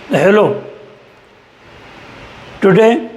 Hello. Today,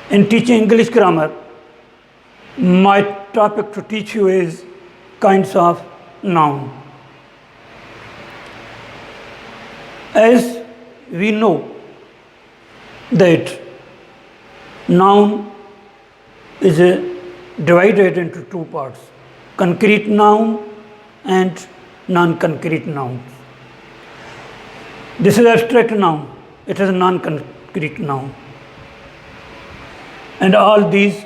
in teaching English grammar, my topic to teach you is kinds of noun. As we know that noun is divided into two parts, concrete noun and non-concrete nouns. This is abstract noun, it is a non-concrete noun. And all these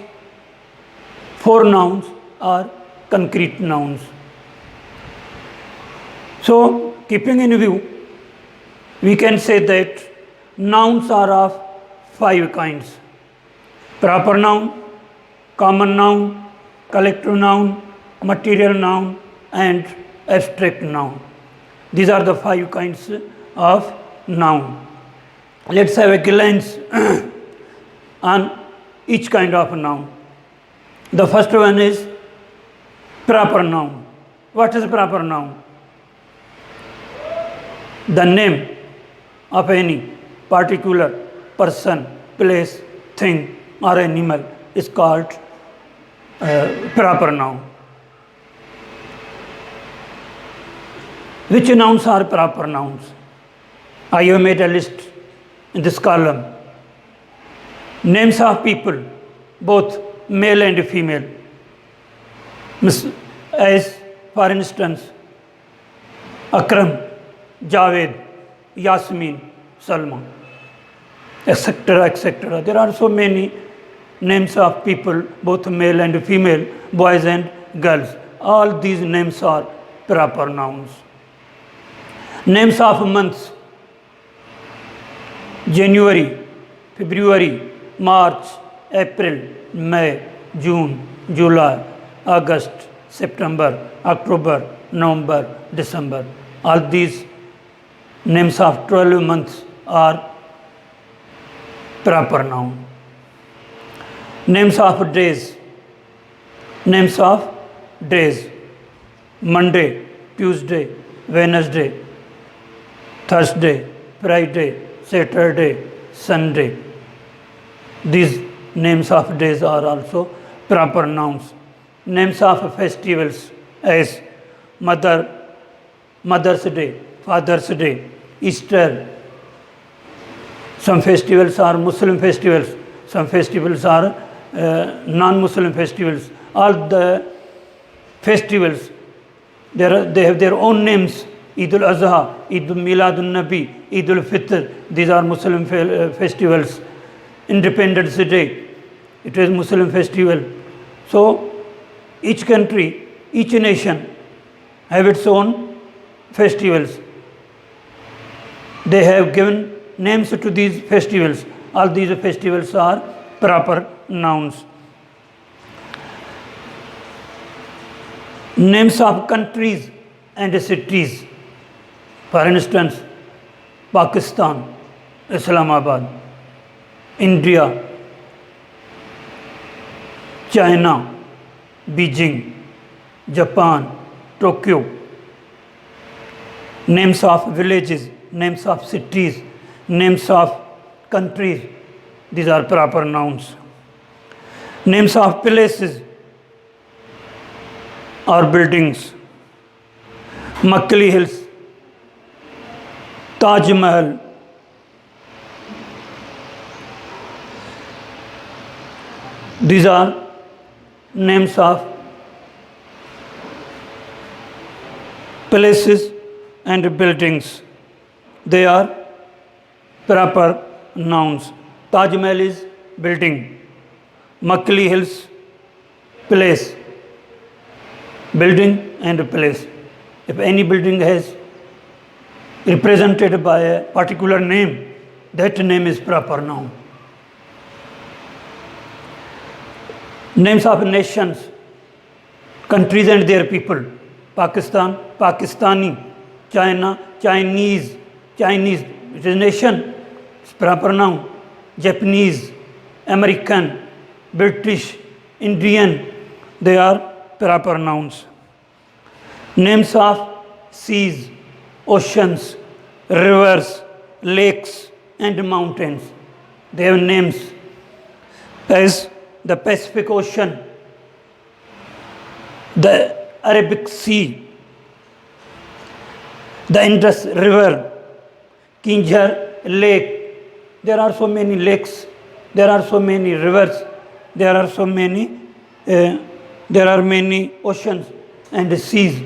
four nouns are concrete nouns. So, keeping in view, we can say that nouns are of five kinds: proper noun, common noun, collective noun, material noun, and abstract noun. These are the five kinds of noun. Let's have a glance on each kind of noun. The first one is proper noun. What is proper noun? The name of any particular person, place, thing, or animal is called proper noun. Which nouns are proper nouns? I have made a list in this column. Names of people, both male and female. As for instance, Akram, Javed, Yasmin, Salman, etc., etc. There are so many names of people, both male and female, boys and girls. All these names are proper nouns. Names of months: January, February, March, April, May, June, July, August, September, October, November, December. All these names of 12 months are proper noun. Names of days. Names of days: Monday, Tuesday, Wednesday, Thursday, Friday, Saturday, Sunday. These names of days are also proper nouns. Names of festivals as Mother's Day, Father's Day, Easter. Some festivals are Muslim festivals, some festivals are non-Muslim festivals. All the festivals, they have their own names. Eid al-Azha, Eid al-Miladun Nabi, Eid al-Fitr. These are Muslim festivals. Independence Day, it is Muslim festival. So each country, each nation have its own festivals. They have given names to these festivals. All these festivals are proper nouns. Names of countries and cities. For instance, Pakistan, Islamabad; India, China, Beijing; Japan, Tokyo. Names of villages, names of cities, names of countries, these are proper nouns. Names of places or buildings: Makkali Hills, Taj Mahal, these are names of places and buildings. They are proper nouns. Taj Mahal is building, Makkali Hills, place, building and place. If any building has represented by a particular name, that name is proper noun. Names of nations, countries and their people: Pakistan, Pakistani; China, Chinese, Chinese, it is nation, it's proper noun. Japanese, American, British, Indian, they are proper nouns. Names of seas, oceans, rivers, lakes, and mountains. They have names as the Pacific Ocean, the Arabic Sea, the Indus River, Kinjar Lake. There are so many lakes, there are so many rivers, there are so many, there are many oceans and seas.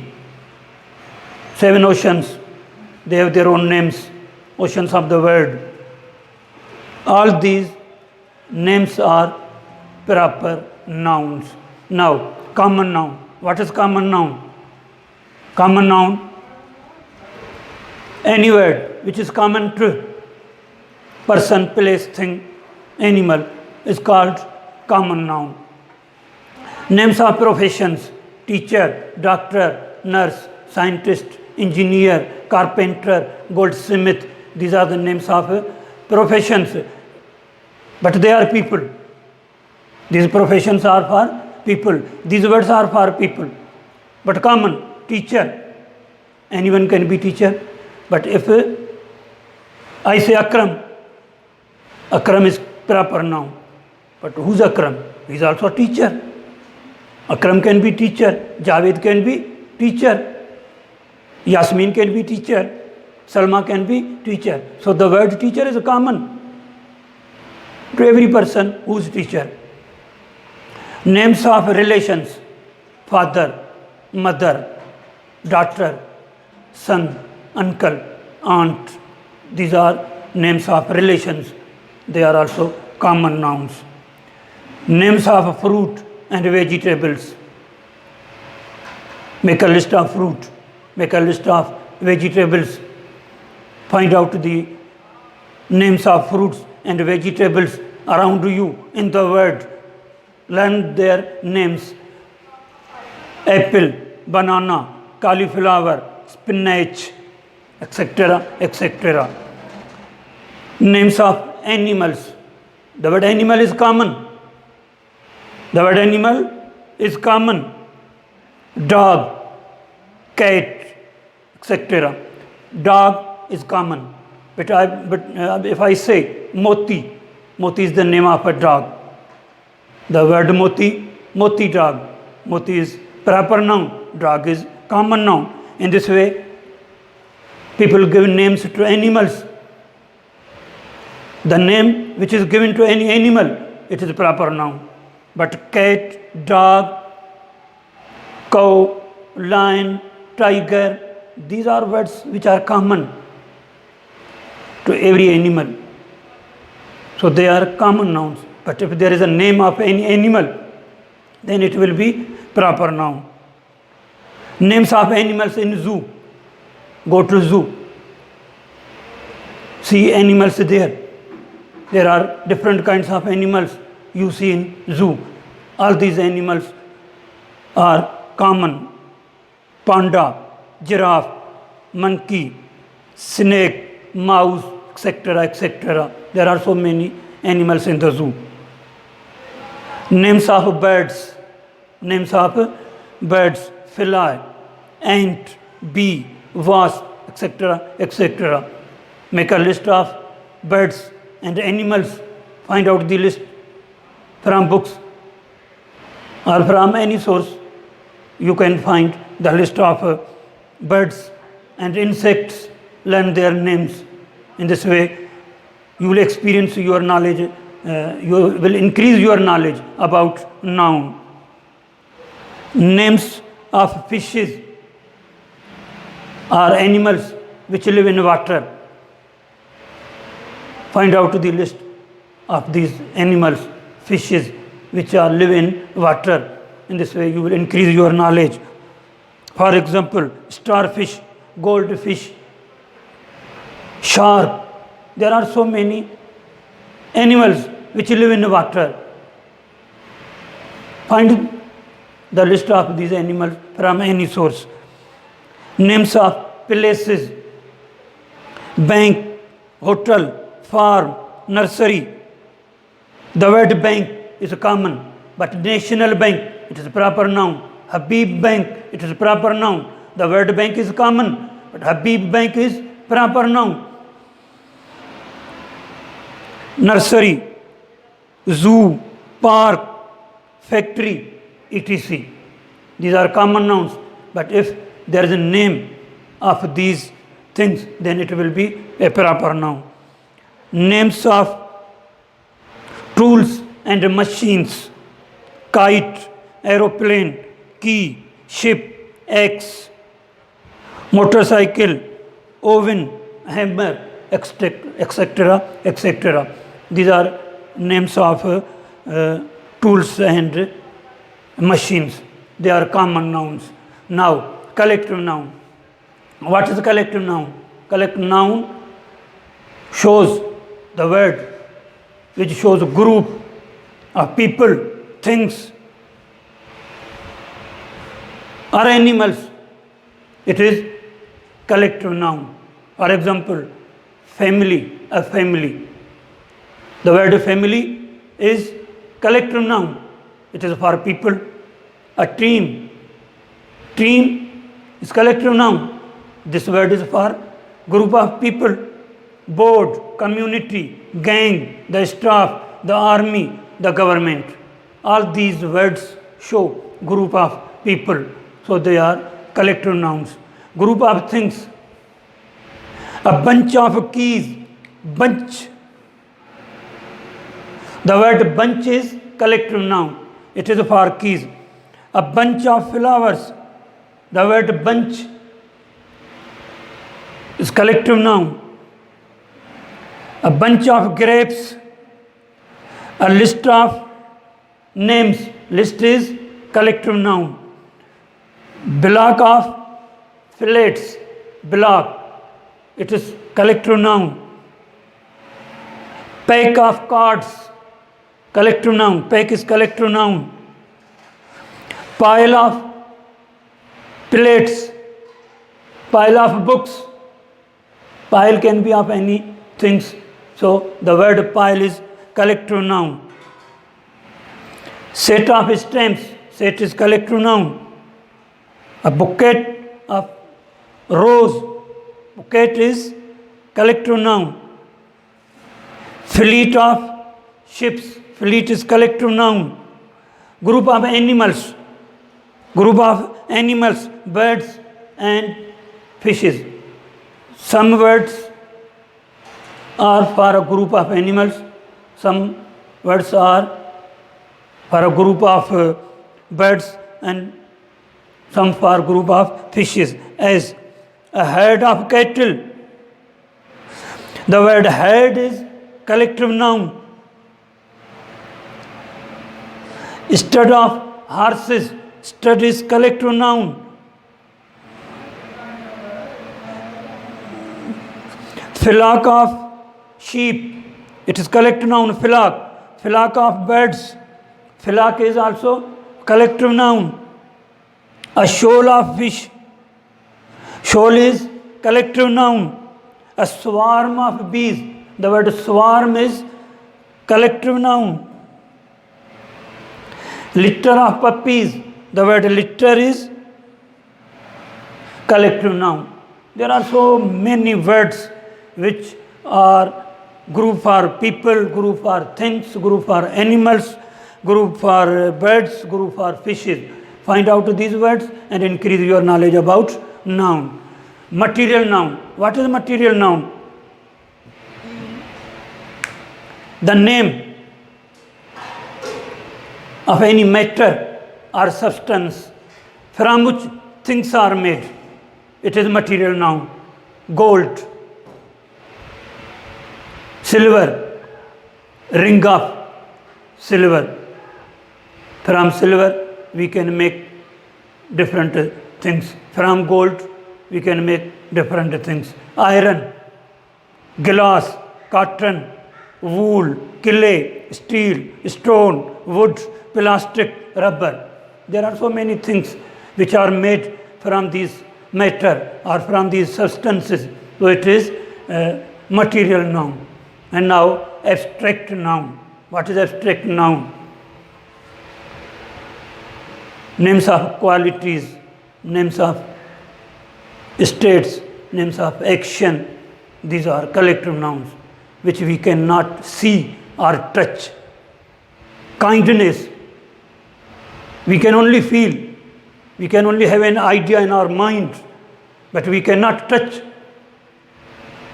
7 oceans, they have their own names, oceans of the world. All these names are proper nouns. Now, common noun. What is common noun? Common noun, any word which is common to person, place, thing, animal is called common noun. Names of professions: teacher, doctor, nurse, scientist, engineer, carpenter, goldsmith. These are the names of professions. But they are people. These professions are for people. These words are for people. But common, teacher. Anyone can be teacher. But if I say Akram, Akram is proper noun. But who's Akram? He is also a teacher. Akram can be teacher. Javed can be teacher. Yasmin can be teacher. Salma can be teacher. So the word teacher is common to every person who is teacher. Names of relations: father, mother, daughter, son, uncle, aunt. These are names of relations. They are also common nouns. Names of fruit and vegetables. Make a list of fruit. Make a list of vegetables. Find out the names of fruits and vegetables around you in the world. Learn their names: apple, banana, cauliflower, spinach, etc., etc. Names of animals. The word animal is common. The word animal is common. Dog, cat, etc. Dog is common. But if I say Moti, Moti is the name of a dog. The word Moti, Moti dog. Moti is proper noun. Dog is common noun. In this way, people give names to animals. The name which is given to any animal, it is proper noun. But cat, dog, cow, lion, tiger, these are words which are common to every animal. So they are common nouns. But if there is a name of any animal, then it will be proper noun. Names of animals in zoo. Go to zoo. See animals there. There are different kinds of animals you see in zoo. All these animals are common. Panda, giraffe, monkey, snake, mouse, etc., etc. There are so many animals in the zoo. Names of birds. Names of birds: fly, ant, bee, wasp, etc., etc. Make a list of birds and animals. Find out the list from books or from any source. You can find the list of birds and insects. Learn their names. In this way, you will experience your knowledge, you will increase your knowledge about noun. Names of fishes are animals which live in water. Find out the list of these animals, fishes which live in water. In this way, you will increase your knowledge. For example, starfish, goldfish, shark. There are so many animals which live in water. Find the list of these animals from any source. Names of places: bank, hotel, farm, nursery. The word bank is common, but National Bank, it is a proper noun. Habib Bank, it is a proper noun. The word bank is common, but Habib Bank is proper noun. Nursery, zoo, park, factory, etc. These are common nouns. But if there is a name of these things, then it will be a proper noun. Names of tools and machines: kite, aeroplane, key, ship, axe, motorcycle, oven, hammer, etc. etc. These are names of tools and machines. They are common nouns. Now, collective noun. What is a collective noun? Collective noun shows the word which shows a group of people, things, or animals. It is collective noun. For example, family, a family. The word family is collective noun. It is for people. A team. Team is collective noun. This word is for group of people. Board, community, gang, the staff, the army, the government. All these words show group of people. So they are collective nouns. Group of things. A bunch of keys. Bunch. The word bunch is collective noun. It is for keys. A bunch of flowers. The word bunch is collective noun. A bunch of grapes. A list of names. List is collective noun. Block of fillets. Block. It is collective noun. Pack of cards. Collective noun. Pack is collective noun. Pile of plates. Pile of books. Pile can be of any things. So the word pile is collective noun. Set of stamps. Set is collective noun. A bouquet of rose. Bouquet is collective noun. Fleet of ships. Fleet is collective noun. Group of animals. Group of animals, birds and fishes. Some words are for a group of animals. Some words are for a group of birds and some for a group of fishes. As a herd of cattle. The word herd is collective noun. Stud of horses. Stud is collective noun. Flock of sheep. It is collective noun. Flock. Flock of birds. Flock is also collective noun. A shoal of fish. Shoal is collective noun. A swarm of bees. The word swarm is collective noun. Litter of puppies. The word litter is collective noun. There are so many words which are group for people, group for things, group for animals, group for birds, group for fishes. Find out these words and increase your knowledge about noun. Material noun. What is material noun? The name of any matter or substance from which things are made. It is material noun. Gold, silver, ring of silver. From silver we can make different things. From gold we can make different things. Iron, glass, cotton, wool, clay, steel, stone, wood, plastic, rubber. There are so many things which are made from these matter or from these substances. So it is material noun. And now abstract noun. What is abstract noun? Names of qualities, names of states, names of action. These are collective nouns which we cannot see or touch. Kindness, we can only feel, we can only have an idea in our mind, but we cannot touch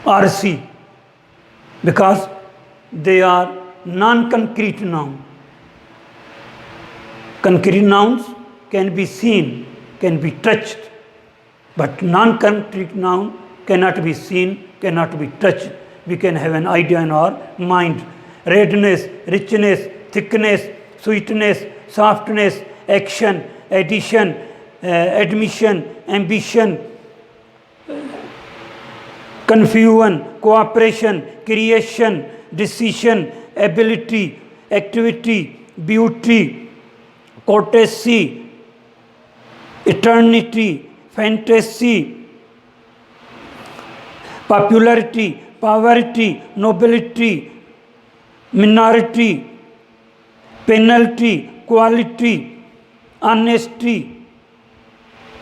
or see because they are non-concrete nouns. Concrete nouns can be seen, can be touched, but non-concrete noun cannot be seen, cannot be touched. We can have an idea in our mind. Redness, richness, thickness, sweetness, softness, action, addition, admission, ambition, confusion, cooperation, creation, decision, ability, activity, beauty, courtesy, eternity, fantasy, popularity, poverty, nobility, minority, penalty, quality, honesty,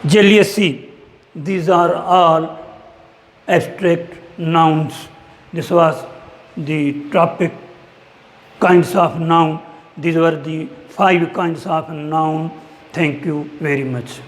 jealousy. These are all abstract nouns. This was the topic, kinds of noun. These were the 5 kinds of noun. Thank you very much.